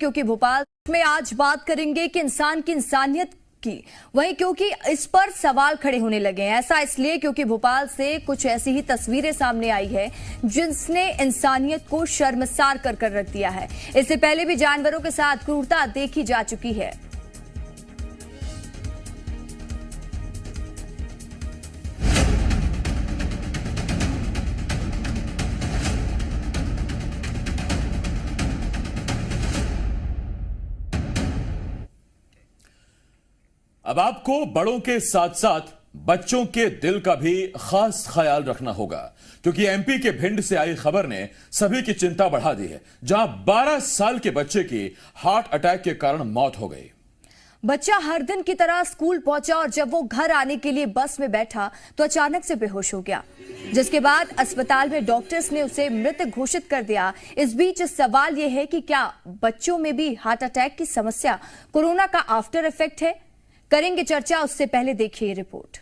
क्योंकि भोपाल में आज बात करेंगे कि इंसान की इंसानियत की, वहीं क्योंकि इस पर सवाल खड़े होने लगे हैं। ऐसा इसलिए क्योंकि भोपाल से कुछ ऐसी ही तस्वीरें सामने आई है जिसने इंसानियत को शर्मसार कर रख दिया है। इससे पहले भी जानवरों के साथ क्रूरता देखी जा चुकी है। अब आपको बड़ों के साथ साथ बच्चों के दिल का भी खास ख्याल रखना होगा, क्योंकि एमपी के भिंड से आई खबर ने सभी की चिंता बढ़ा दी है, जहां 12 साल के बच्चे की हार्ट अटैक के कारण मौत हो गई। बच्चा हर दिन की तरह स्कूल पहुंचा और जब वो घर आने के लिए बस में बैठा तो अचानक से बेहोश हो गया, जिसके बाद अस्पताल में डॉक्टर्स ने उसे मृत घोषित कर दिया। इस बीच सवाल यह है कि क्या बच्चों में भी हार्ट अटैक की समस्या कोरोना का आफ्टर इफेक्ट है? करेंगे चर्चा, उससे पहले देखिए रिपोर्ट।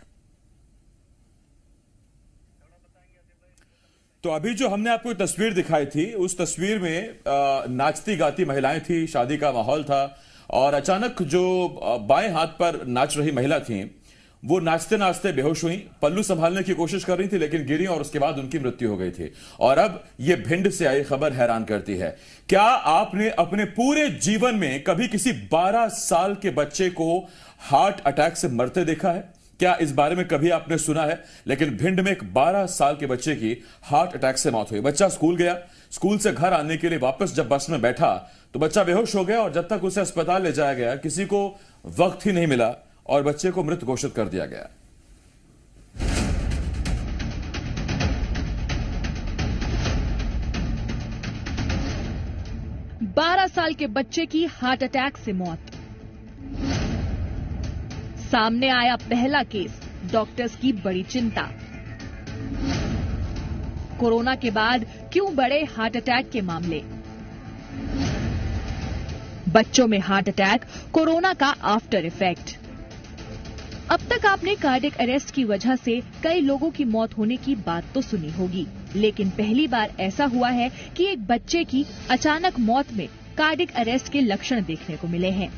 तो अभी जो हमने आपको तस्वीर दिखाई थी, उस तस्वीर में नाचती गाती महिलाएं थी, शादी का माहौल था और अचानक जो बाएं हाथ पर नाच रही महिला थी वो नाचते नाचते बेहोश हुई, पल्लू संभालने की कोशिश कर रही थी लेकिन गिरी और उसके बाद उनकी मृत्यु हो गई थी। और अब ये भिंड से आई खबर हैरान करती है। क्या आपने अपने पूरे जीवन में कभी किसी 12 साल के बच्चे को हार्ट अटैक से मरते देखा है? क्या इस बारे में कभी आपने सुना है? लेकिन भिंड में एक 12 साल के बच्चे की हार्ट अटैक से मौत हुई। बच्चा स्कूल गया, स्कूल से घर आने के लिए वापस जब बस में बैठा तो बच्चा बेहोश हो गया और जब तक उसे अस्पताल ले जाया गया किसी को वक्त ही नहीं मिला और बच्चे को मृत घोषित कर दिया गया। बारह साल के बच्चे की हार्ट अटैक से मौत। सामने आया पहला केस, डॉक्टर्स की बड़ी चिंता। कोरोना के बाद क्यों बढ़े हार्ट अटैक के मामले? बच्चों में हार्ट अटैक, कोरोना का आफ्टर इफेक्ट। अब तक आपने कार्डियक अरेस्ट की वजह से कई लोगों की मौत होने की बात तो सुनी होगी, लेकिन पहली बार ऐसा हुआ है कि एक बच्चे की अचानक मौत में कार्डियक अरेस्ट के लक्षण देखने को मिले हैं।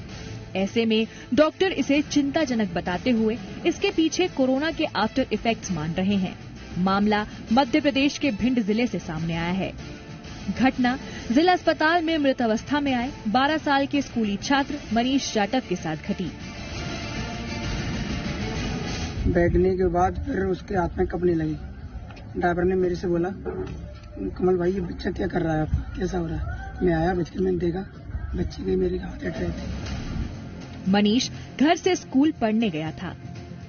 ऐसे में डॉक्टर इसे चिंताजनक बताते हुए इसके पीछे कोरोना के आफ्टर इफेक्ट्स मान रहे हैं। मामला मध्य प्रदेश के भिंड जिले से सामने आया है। घटना जिला अस्पताल में मृत अवस्था में आए 12 साल के स्कूली छात्र मनीष जाटव के साथ घटी। बैठने के बाद फिर उसके हाथ में कपने लगी। ड्राइवर ने मेरे से बोला, कमल भाई ये बच्चा क्या कर रहा है आपका, कैसा हो रहा है? मैं आया, बच्चे मैंने देखा बच्चे की मेरी हार्ट अटैक थी। मनीष घर से स्कूल पढ़ने गया था।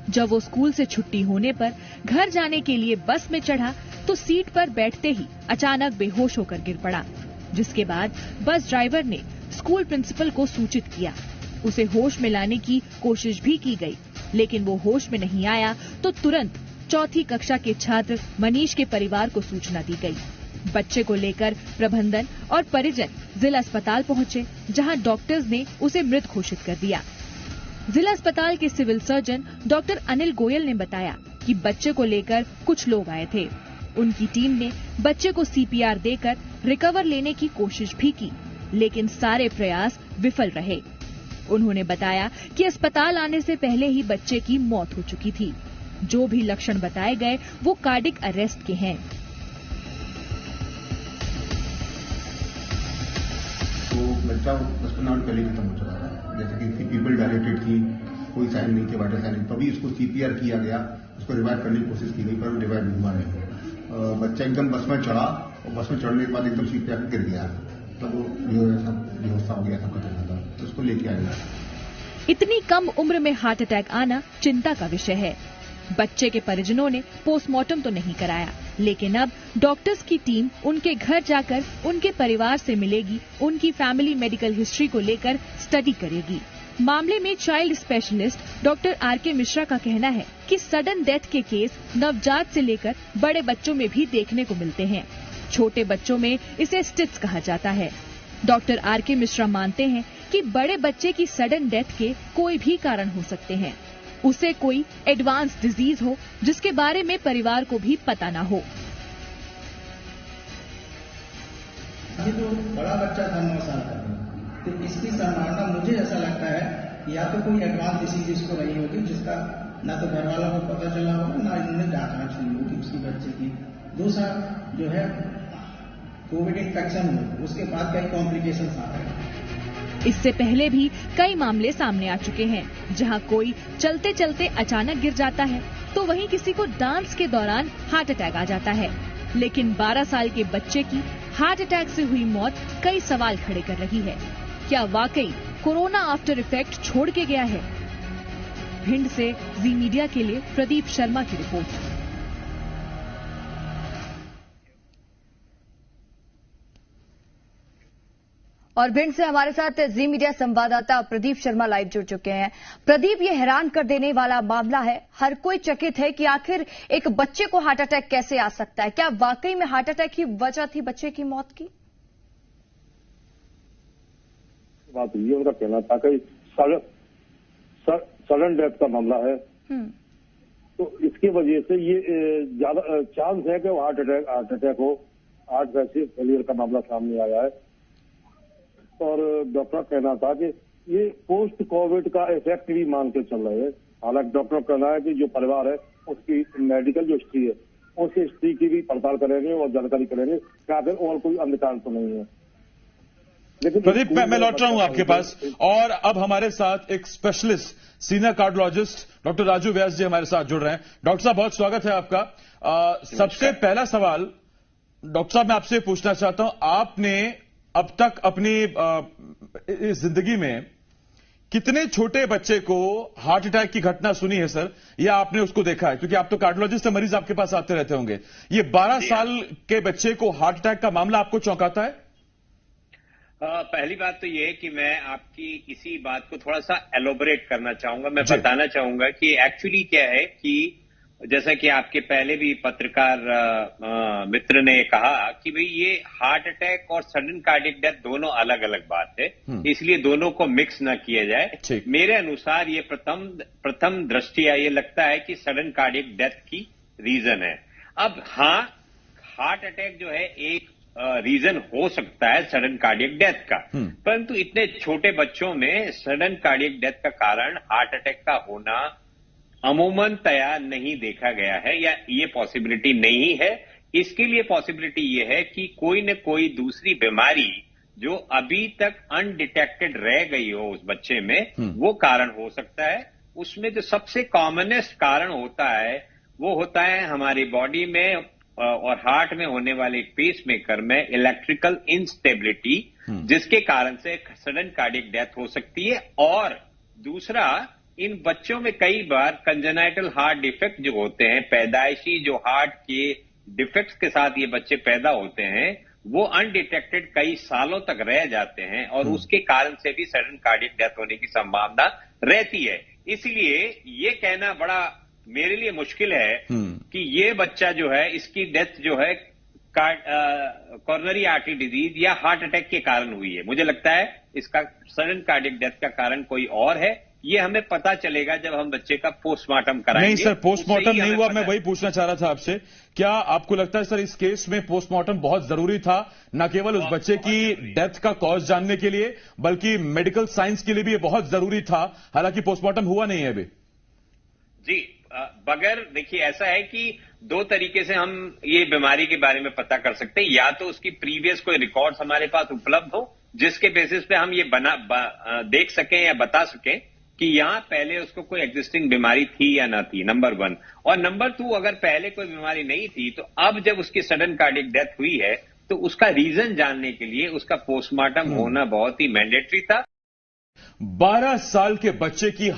जब वो स्कूल से छुट्टी होने पर घर जाने के लिए बस में चढ़ा तो सीट पर बैठते ही अचानक बेहोश होकर गिर पड़ा, जिसके बाद बस ड्राइवर ने स्कूल प्रिंसिपल को सूचित किया। उसे होश में लाने की कोशिश भी की गई, लेकिन वो होश में नहीं आया तो तुरंत चौथी कक्षा के छात्र मनीष के परिवार को सूचना दी गई। बच्चे को लेकर प्रबंधन और परिजन जिला अस्पताल पहुंचे, जहां डॉक्टर्स ने उसे मृत घोषित कर दिया। जिला अस्पताल के civil surgeon doctor Anil Goyal ने बताया कि बच्चे को लेकर कुछ लोग आए थे। उनकी टीम ने बच्चे को सीपीआर देकर रिकवर लेने की कोशिश भी की, लेकिन सारे प्रयास विफल रहे। उन्होंने बताया कि अस्पताल आने से पहले ही बच्चे की मौत हो चुकी थी। जो भी लक्षण बताए गए वो कार्डियक अरेस्ट के हैं। तो बच्चा 10-15 मिनट पहले खत्म हो चुका था, जैसे कि इसकी पीपल डायलेटेड थी, कोई साइन नहीं थे, वाटर साइन। तभी इसको सीपीआर किया गया, उसको रिवाइव करने की कोशिश की गई पर रिवाइव हुआ नहीं। बच्चा एकदम बस में चढ़ा और बस में चढ़ने के बाद एकदम सीट पे आकर गिर गया, तब वो बेहोश हो गया, सब खत्म था, तो उसको लेके आया। इतनी कम उम्र में हार्ट अटैक आना चिंता का विषय है। बच्चे के परिजनों ने पोस्टमार्टम तो नहीं कराया, लेकिन अब डॉक्टर्स की टीम उनके घर जाकर उनके परिवार से मिलेगी, उनकी फैमिली मेडिकल हिस्ट्री को लेकर स्टडी करेगी। मामले में child specialist doctor R K. Mishra का कहना है कि सडन डेथ के केस नवजात से लेकर बड़े बच्चों में भी देखने को मिलते हैं। छोटे बच्चों में इसे स्टिट्स कहा जाता है। Doctor R K. मिश्रा मानते हैं कि बड़े बच्चे की सडन डेथ के कोई भी कारण हो सकते हैं। उसे कोई एडवांस डिजीज हो जिसके बारे में परिवार को भी पता ना हो। अभी तो बड़ा बच्चा था 9 साल का, तो इसकी संभावना मुझे ऐसा लगता है कि या तो कोई एडवांस डिसीज इसको रही होगी जिसका ना तो घर वालों को पता चला होगा, ना इन्होंने जांच हुई होगी उसकी बच्चे की। दूसरा जो है कोविड इन्फेक्शन हुआ, उसके बाद कई कॉम्प्लिकेशंस आ रहे हैं। इससे पहले भी कई मामले सामने आ चुके हैं, जहां कोई चलते चलते अचानक गिर जाता है तो वहीं किसी को डांस के दौरान हार्ट अटैक आ जाता है। लेकिन 12 साल के बच्चे की हार्ट अटैक से हुई मौत कई सवाल खड़े कर रही है। क्या वाकई कोरोना आफ्टर इफेक्ट छोड़ के गया है? भिंड से जी मीडिया के लिए प्रदीप शर्मा की रिपोर्ट। और भिंड से हमारे साथ जी मीडिया संवाददाता प्रदीप शर्मा लाइव जुड़ चुके हैं। प्रदीप, ये हैरान कर देने वाला मामला है। हर कोई चकित है कि आखिर एक बच्चे को हार्ट अटैक कैसे आ सकता है। क्या वाकई में हार्ट अटैक ही वजह थी बच्चे की मौत की? बात हुई है, उनका कहना था कि सडन डेथ का मामला है, तो इसकी वजह से ये ज्यादा चांस है कि वो हार्ट अटैक हो। हार्ट वैसे फेलियर का मामला सामने आया है और डॉक्टर कहना था कि ये पोस्ट कोविड का इफेक्ट भी मान के चल रहे हैं। हालांकि डॉक्टर कहना है कि जो परिवार है उसकी मेडिकल जो हिस्ट्री है उस हिस्ट्री की भी पड़ताल करेंगे और जानकारी करेंगे क्या फिर और कोई अंधकार तो नहीं है। लेकिन प्रदीप, मैं लौट रहा हूं आपके पास और अब हमारे साथ एक specialist senior cardiologist doctor Raju Vyas ji हमारे साथ जुड़ रहे हैं। डॉक्टर साहब, बहुत स्वागत है आपका। सबसे पहला सवाल डॉक्टर साहब मैं आपसे पूछना चाहता हूं, आपने अब तक अपनी इस जिंदगी में कितने छोटे बच्चे को हार्ट अटैक की घटना सुनी है सर, या आपने उसको देखा है? क्योंकि आप तो कार्डियोलॉजिस्ट, मरीज आपके पास आते रहते होंगे। ये 12 साल के बच्चे को हार्ट अटैक का मामला आपको चौंकाता है? पहली बात तो ये है कि मैं आपकी इसी बात को थोड़ा सा एलोबरेट करना चाहूंगा। मैं बताना चाहूंगा कि एक्चुअली क्या है कि जैसा कि आपके पहले भी पत्रकार मित्र ने कहा कि भाई ये हार्ट अटैक और सडन कार्डियक डेथ दोनों अलग अलग बात है, इसलिए दोनों को मिक्स ना किया जाए। मेरे अनुसार ये प्रथम दृष्टिया ये लगता है कि सडन कार्डियक डेथ की रीजन है। अब हाँ, हार्ट अटैक जो है एक रीजन हो सकता है सडन कार्डियक डेथ का, परंतु इतने छोटे बच्चों में सडन कार्डियक डेथ का कारण हार्ट अटैक का होना अमूमन तैयार नहीं देखा गया है, या ये पॉसिबिलिटी नहीं है। इसके लिए पॉसिबिलिटी ये है कि कोई न कोई दूसरी बीमारी जो अभी तक अनडिटेक्टेड रह गई हो उस बच्चे में, वो कारण हो सकता है। उसमें जो सबसे कॉमनेस्ट कारण होता है वो होता है हमारी बॉडी में और हार्ट में होने वाले पेसमेकर में इलेक्ट्रिकल इंस्टेबिलिटी, जिसके कारण से सडन कार्डियक डेथ हो सकती है। और दूसरा, इन बच्चों में कई बार कंजेनाइटल हार्ट डिफेक्ट जो होते हैं, पैदाइशी जो हार्ट के डिफेक्ट्स के साथ ये बच्चे पैदा होते हैं, वो अनडिटेक्टेड कई सालों तक रह जाते हैं और उसके कारण से भी सडन कार्डियक डेथ होने की संभावना रहती है। इसलिए ये कहना बड़ा मेरे लिए मुश्किल है कि ये बच्चा जो है इसकी डेथ जो है कॉर्नरी आर्टरी डिजीज या हार्ट अटैक के कारण हुई है। मुझे लगता है इसका सडन कार्डियक डेथ का कारण कोई और है। ये हमें पता चलेगा जब हम बच्चे का पोस्टमार्टम कराएंगे। नहीं सर, पोस्टमार्टम नहीं हुआ, मैं वही पूछना चाह रहा था आपसे। क्या आपको लगता है सर इस केस में पोस्टमार्टम बहुत जरूरी था, न केवल उस बच्चे की डेथ का कॉज जानने के लिए बल्कि मेडिकल साइंस के लिए भी ये बहुत जरूरी था? हालांकि पोस्टमार्टम हुआ नहीं है अभी। जी, बगैर देखिए ऐसा है कि दो तरीके से हम ये बीमारी के बारे में पता कर सकते हैं। या तो उसकी प्रीवियस कोई रिकॉर्ड्स हमारे पास उपलब्ध हो जिसके बेसिस पे हम ये देख सकें या बता सकें कि यहां पहले उसको कोई एग्जिस्टिंग बीमारी थी या ना थी, नंबर 1। और नंबर 2, अगर पहले कोई बीमारी नहीं थी तो अब जब उसकी सडन कार्डियक डेथ हुई है तो उसका रीजन जानने के लिए उसका पोस्टमार्टम होना बहुत ही मैंडेटरी था। 12 साल के बच्चे की